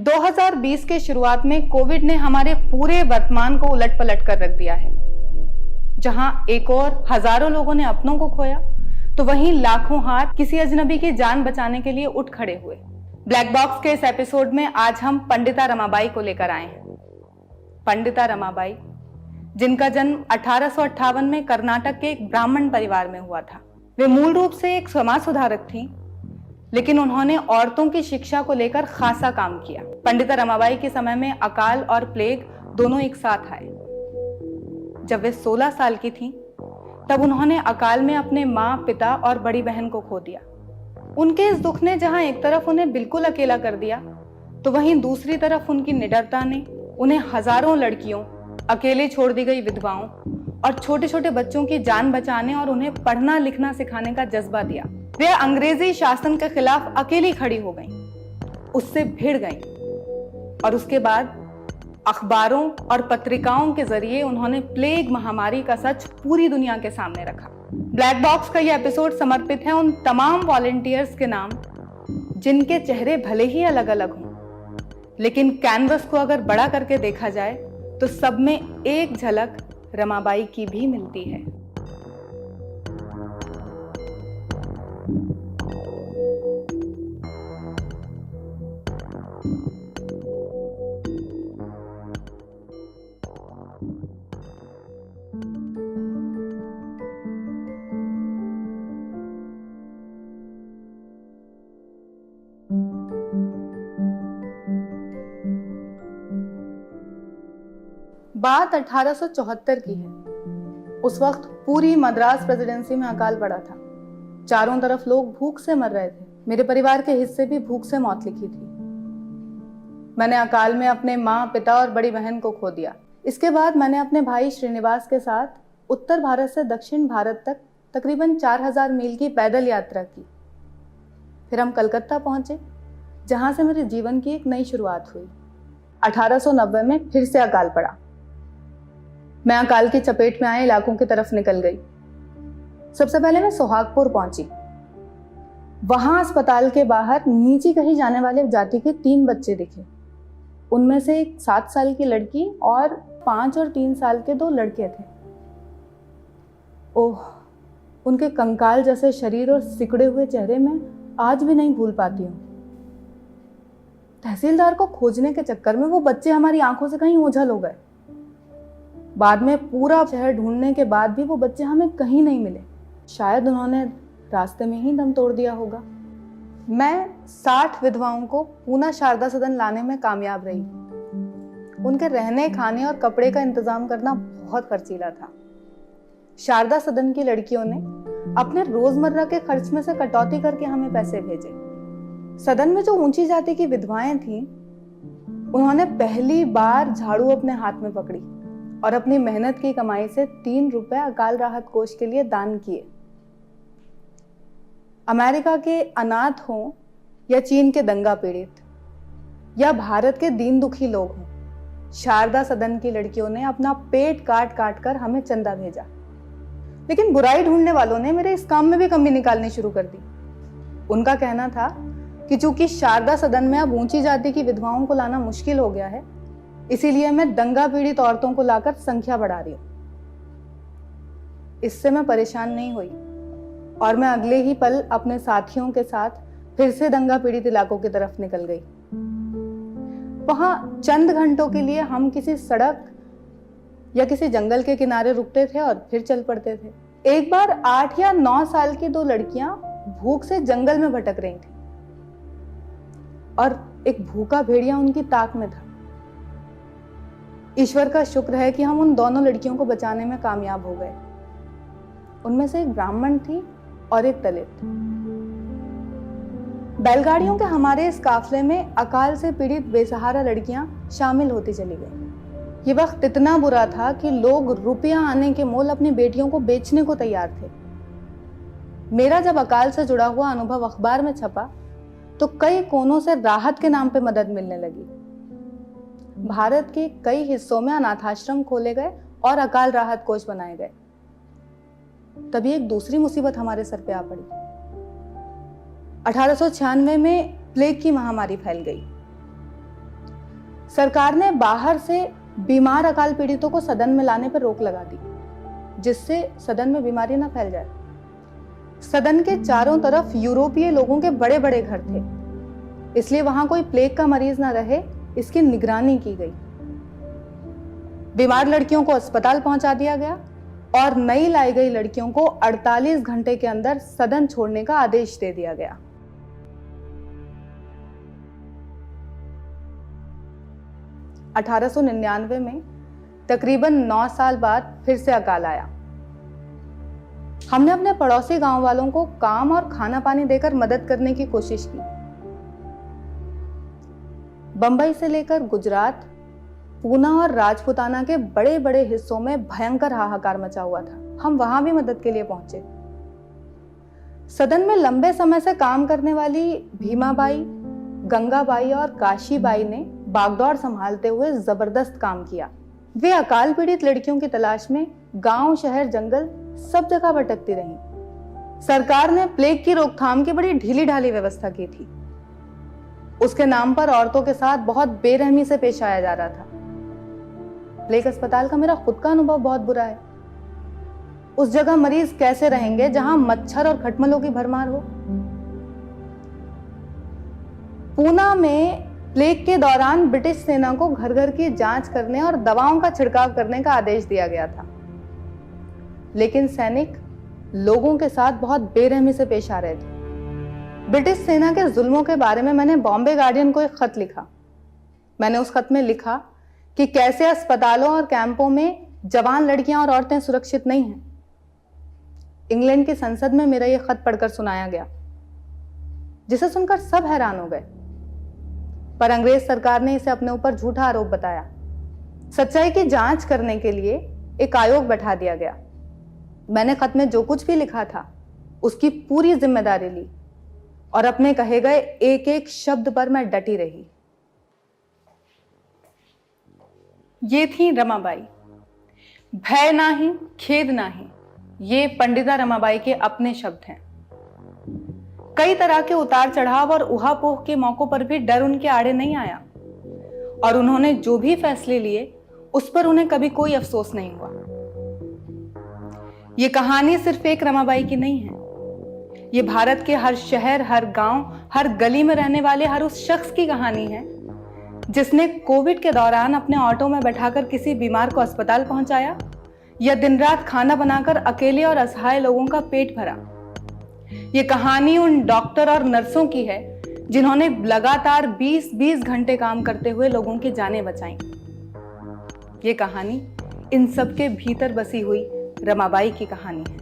2020 के शुरुआत में कोविड ने हमारे पूरे वर्तमान को उलट पलट कर रख दिया है। जहां एक और हजारों लोगों ने अपनों को खोया, तो वहीं लाखों हाथ किसी अजनबी की जान बचाने के लिए उठ खड़े हुए। ब्लैक बॉक्स के इस एपिसोड में आज हम पंडिता रमाबाई को लेकर आए हैं। पंडिता रमाबाई, जिनका जन्म 1858 में कर्नाटक के एक ब्राह्मण परिवार में हुआ था। वे मूल रूप से एक समाज सुधारक थीं, लेकिन उन्होंने औरतों की शिक्षा को लेकर खासा काम किया। पंडिता रमाबाई के समय में अकाल और प्लेग दोनों एक साथ आए। जब वे 16 साल की थीं, तब उन्होंने अकाल में अपने माँ, पिता और बड़ी बहन को खो दिया। उनके इस दुख ने जहां एक तरफ उन्हें बिल्कुल अकेला कर दिया, तो वहीं दूसरी तरफ उनकी निडरता ने उन्हें हजारों लड़कियों, अकेले छोड़ दी गई विधवाओं और छोटे छोटे बच्चों की जान बचाने और उन्हें पढ़ना लिखना सिखाने का जज्बा दिया। वे अंग्रेजी शासन के खिलाफ अकेली खड़ी हो गईं, उससे भिड़ गईं और उसके बाद अखबारों और पत्रिकाओं के जरिए उन्होंने प्लेग महामारी का सच पूरी दुनिया के सामने रखा। ब्लैक बॉक्स का यह एपिसोड समर्पित है उन तमाम वॉलंटियर्स के नाम जिनके चेहरे भले ही अलग अलग हों, लेकिन कैनवस को अगर बड़ा करके देखा जाए तो सब में एक झलक रमाबाई की भी मिलती है। बात 1874 की है। उस वक्त पूरी मद्रास प्रेसिडेंसी में अकाल पड़ा था। चारों तरफ लोग भूख से मर रहे थे। मेरे परिवार के हिस्से भी भूख से मौत लिखी थी। मैंने अकाल में अपने माँ, पिता और बड़ी बहन को खो दिया। इसके बाद मैंने अपने भाई श्रीनिवास के साथ उत्तर भारत से दक्षिण भारत तक तकरीबन 4000 मील की पैदल यात्रा की। फिर हम कलकत्ता पहुंचे, जहां से मेरे जीवन की एक नई शुरुआत हुई। 1890 में फिर से अकाल पड़ा। मैं अकाल की चपेट में आए इलाकों की तरफ निकल गई। सबसे पहले मैं सोहागपुर पहुंची। वहां अस्पताल के बाहर नीचे कहीं जाने वाले जाति के 3 बच्चे दिखे। उनमें से एक 7 साल की लड़की और 5 और 3 साल के 2 लड़के थे। ओह, उनके कंकाल जैसे शरीर और सिकुड़े हुए चेहरे में आज भी नहीं भूल पाती हूँ। तहसीलदार को खोजने के चक्कर में वो बच्चे हमारी आंखों से कहीं ओझल हो गए। बाद में पूरा शहर ढूंढने के बाद भी वो बच्चे हमें कहीं नहीं मिले। शायद उन्होंने रास्ते में ही दम तोड़ दिया होगा। मैं 60 विधवाओं को पूना शारदा सदन लाने में कामयाब रही। उनके रहने, खाने और कपड़े का इंतजाम करना बहुत खर्चीला था। शारदा सदन की लड़कियों ने अपने रोजमर्रा के खर्च में से कटौती करके हमें पैसे भेजे। सदन में जो ऊंची जाति की विधवाएं थीं, उन्होंने पहली बार झाड़ू अपने हाथ में पकड़ी और अपनी मेहनत की कमाई से 3 रुपए अकाल राहत कोष के लिए दान किए। अमेरिका के अनाथ हों या चीन के दंगा पीड़ित या भारत के दीन दुखी लोग हों, शारदा सदन की लड़कियों ने अपना पेट काट काट कर हमें चंदा भेजा। लेकिन बुराई ढूंढने वालों ने मेरे इस काम में भी कमी निकालनी शुरू कर दी। उनका कहना था कि चूंकि शारदा सदन में अब ऊंची जाति की विधवाओं को लाना मुश्किल हो गया है, इसीलिए मैं दंगा पीड़ित औरतों को लाकर संख्या बढ़ा रही हूं। इससे मैं परेशान नहीं हुई और मैं अगले ही पल अपने साथियों के साथ फिर से दंगा पीड़ित इलाकों की तरफ निकल गई। वहां चंद घंटों के लिए हम किसी सड़क या किसी जंगल के किनारे रुकते थे और फिर चल पड़ते थे। एक बार 8 या 9 साल की 2 लड़कियां भूख से जंगल में भटक रही थी और एक भूखा भेड़िया उनकी ताक में था। ईश्वर का शुक्र है कि हम उन दोनों लड़कियों को बचाने में कामयाब हो गए। उनमें से एक ब्राह्मण थी और एक दलित। बैलगाड़ियों के हमारे इस काफले में अकाल से पीड़ित बेसहारा लड़कियां शामिल होती चली गईं। ये वक्त इतना बुरा था कि लोग रुपया आने के मोल अपनी बेटियों को बेचने को तैयार थे। मेरा जब अकाल से जुड़ा हुआ अनुभव अखबार में छपा, तो कई कोनों से राहत के नाम पे मदद मिलने लगी। भारत के कई हिस्सों में अनाथाश्रम खोले गए और अकाल राहत कोष बनाए गए। तभी एक दूसरी मुसीबत हमारे सर पे आ पड़ी। 1896 में प्लेग की महामारी फैल गई। सरकार ने बाहर से बीमार अकाल पीड़ितों को सदन में लाने पर रोक लगा दी, जिससे सदन में बीमारी ना फैल जाए। सदन के चारों तरफ यूरोपीय लोगों के बड़े बड़े घर थे, इसलिए वहां कोई प्लेग का मरीज ना रहे, इसकी निगरानी की गई। बीमार लड़कियों को अस्पताल पहुंचा दिया गया और नई लाई गई लड़कियों को 48 घंटे के अंदर सदन छोड़ने का आदेश दे दिया गया। (1899) में तकरीबन 9 साल बाद फिर से अकाल आया। हमने अपने पड़ोसी गांव वालों को काम और खाना पानी देकर मदद करने की कोशिश की। बंबई से लेकर गुजरात, पूना और राजपुताना के बड़े बड़े हिस्सों में भयंकर हाहाकार मचा हुआ था। हम वहां भी मदद के लिए पहुंचे। सदन में लंबे समय से काम करने वाली भीमाबाई, गंगाबाई और काशीबाई ने बागडोर संभालते हुए जबरदस्त काम किया। वे अकाल पीड़ित लड़कियों की तलाश में गांव, शहर, जंगल सब जगह भटकती रहीं। सरकार ने प्लेग की रोकथाम की बड़ी ढीली ढाली व्यवस्था की थी। उसके नाम पर औरतों के साथ बहुत बेरहमी से पेश आया जा रहा था। प्लेग अस्पताल का मेरा खुद का अनुभव बहुत बुरा है। उस जगह मरीज कैसे रहेंगे जहां मच्छर और खटमलों की भरमार हो। पूना में प्लेग के दौरान ब्रिटिश सेना को घर घर की जांच करने और दवाओं का छिड़काव करने का आदेश दिया गया था, लेकिन सैनिक लोगों के साथ बहुत बेरहमी से पेश आ रहे थे। ब्रिटिश सेना के जुल्मों के बारे में मैंने बॉम्बे गार्डियन को एक खत लिखा। मैंने उस खत में लिखा कि कैसे अस्पतालों और कैंपों में जवान लड़कियां और औरतें सुरक्षित नहीं हैं। इंग्लैंड की संसद में मेरा यह खत पढ़कर सुनाया गया, जिसे सुनकर सब हैरान हो गए, पर अंग्रेज सरकार ने इसे अपने ऊपर झूठा आरोप बताया। सच्चाई की जांच करने के लिए एक आयोग बैठा दिया गया। मैंने खत में जो कुछ भी लिखा था उसकी पूरी जिम्मेदारी ली और अपने कहे गए एक एक शब्द पर मैं डटी रही। ये थी रमाबाई। भय नाही, खेद नाही, ये पंडिता रमाबाई के अपने शब्द हैं। कई तरह के उतार चढ़ाव और उहापोह के मौकों पर भी डर उनके आड़े नहीं आया और उन्होंने जो भी फैसले लिए उस पर उन्हें कभी कोई अफसोस नहीं हुआ। ये कहानी सिर्फ एक रमाबाई की नहीं है, ये भारत के हर शहर, हर गांव, हर गली में रहने वाले हर उस शख्स की कहानी है जिसने कोविड के दौरान अपने ऑटो में बैठाकर किसी बीमार को अस्पताल पहुंचाया या दिन रात खाना बनाकर अकेले और असहाय लोगों का पेट भरा। ये कहानी उन डॉक्टर और नर्सों की है जिन्होंने लगातार 20-20 घंटे काम करते हुए लोगों की जानें बचाई। ये कहानी इन सब के भीतर बसी हुई रमाबाई की कहानी है।